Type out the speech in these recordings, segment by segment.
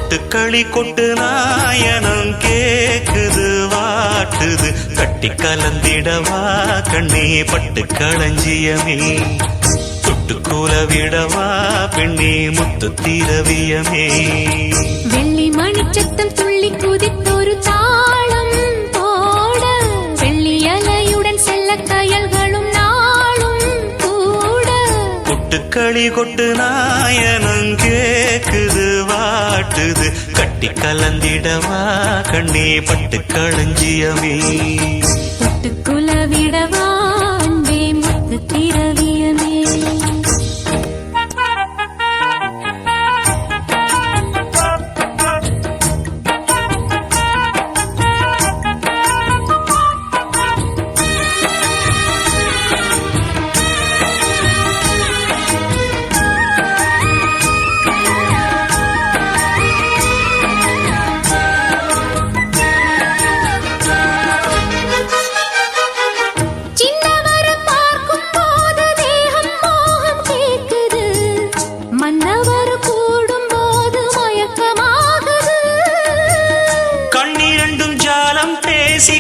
கொட்டுக்களி கொட்டு நாயனம் கேக்குது வாட்டுது கட்டி கலந்திடவா கண்ணே பட்டு களஞ்சியமே தொட்டுக்கூல விடவா பெண்ணே முத்து திரவியமே வெள்ளி மணிச்சத்தம் துள்ளி குதித்தொரு தாளம் போட வெள்ளி அலையுடன் செல்ல கயல்களும் நாளும் கூட கொட்டுக்களி கொட்டு நாயனம் கேக்குது வாட்டுது கட்டி கலந்திடவா கண்ணே பட்டு களஞ்சியமே தொட்டுக்குல விடவா அன்பே முத்து திரவியமே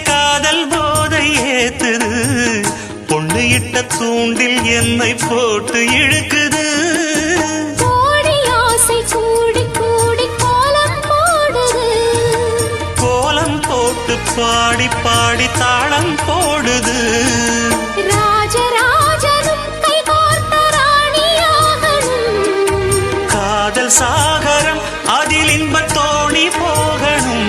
காதல் போதை ஏத்துது பொண்ணு இட்ட தூண்டில் என்னை போட்டு இழுக்குது கோடி ஆசை கூடி கூடி கோலம் போடுது கோலம் போட்டு பாடி பாடி தாளம் போடுது ராஜராஜனும் கை கோர்த்த ராணியாகணும் காதல் சாகரம் அதில் இன்பத் தோணி போகணும்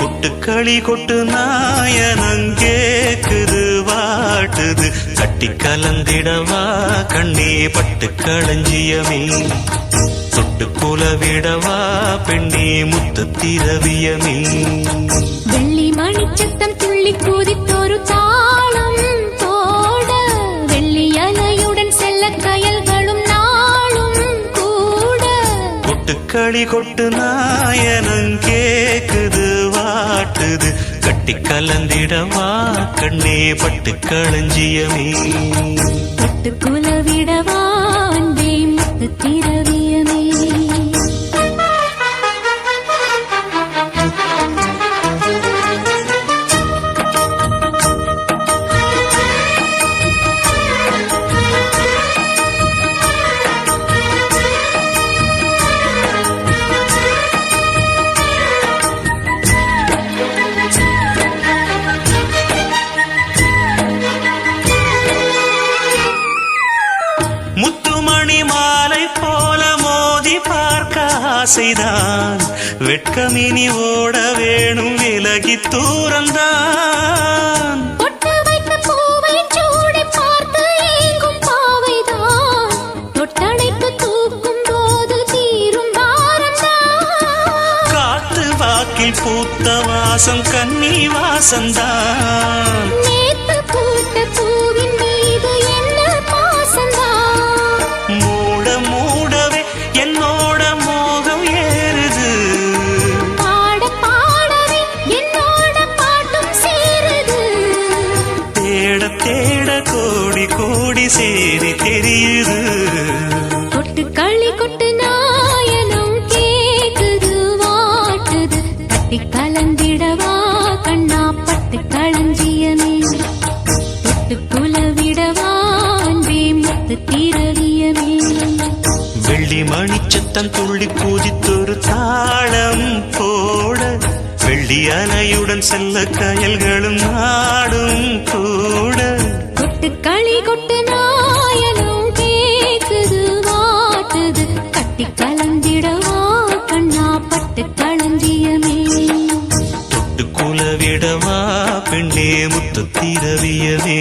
கொட்டுக்களி கொட்டு நாயனம் கேக்குது வாட்டுது கட்டி கலந்திடவா கண்ணே பட்டு களஞ்சியமே தொட்டுக்கூல விடவா பெண்ணே முத்து திரவியமே வெள்ளி மணிச்சத்தம் துள்ளி குதித்தொரு தாளம் போட வெள்ளி அலையுடன் செல்ல கயல்களும் நாளும் கூட கொட்டுக்களி கொட்டு நாயனம் கேக்குது வாட்டுது கட்டி கலந்திடவா கண்ணே பட்டு களஞ்சியமே தொட்டுக்குல விடவா அன்பே முத்து திரவியமே முத்துமணி மாலை போல மோதி பார்க்க ஆசைதான் வெட்கமினி ஓட வேணும் விலகி தூரந்தான் பொட்டு வைத்த பூவை சூடி பார்த்து ஏங்கும் பாவைதான் தொட்டணைத்து தூக்கும் போது தீரும் பாரந்தான் காத்து வாக்கில் பூத்த வாசம் கன்னி வாசந்தான் நேத்து பூத்த பூவின் மீது என்ன பாசந்தான் மூட மூடவே என்னோட மோகம் ஏறுது பாட பாடவே என்னோட பாட்டும் சேருது தேட தேட கோடி கோடி சேரி தெரியுது கொட்டுக்களி கொட்டு நாயனம் கேக்குது வாட்டுது கட்டி கலந்திடவா கண்ணா பட்டு களஞ்சியமே தொட்டுக்குல விடவா அன்பே முத்து திரவியமே வெள்ளி மணிச்சத்தம் துள்ளி குதித்தொரு தாளம் போட வெள்ளி அலையுடன் செல்ல கயல்களும் நாடும் கூட கொட்டுக்களி கொட்டு நாயனம் கேக்குது வாட்டுது கட்டி கலந்திடவா கண்ணா பட்டு களஞ்சியமே தொட்டுக்கூல விடவா பெண்ணே முத்து திரவியமே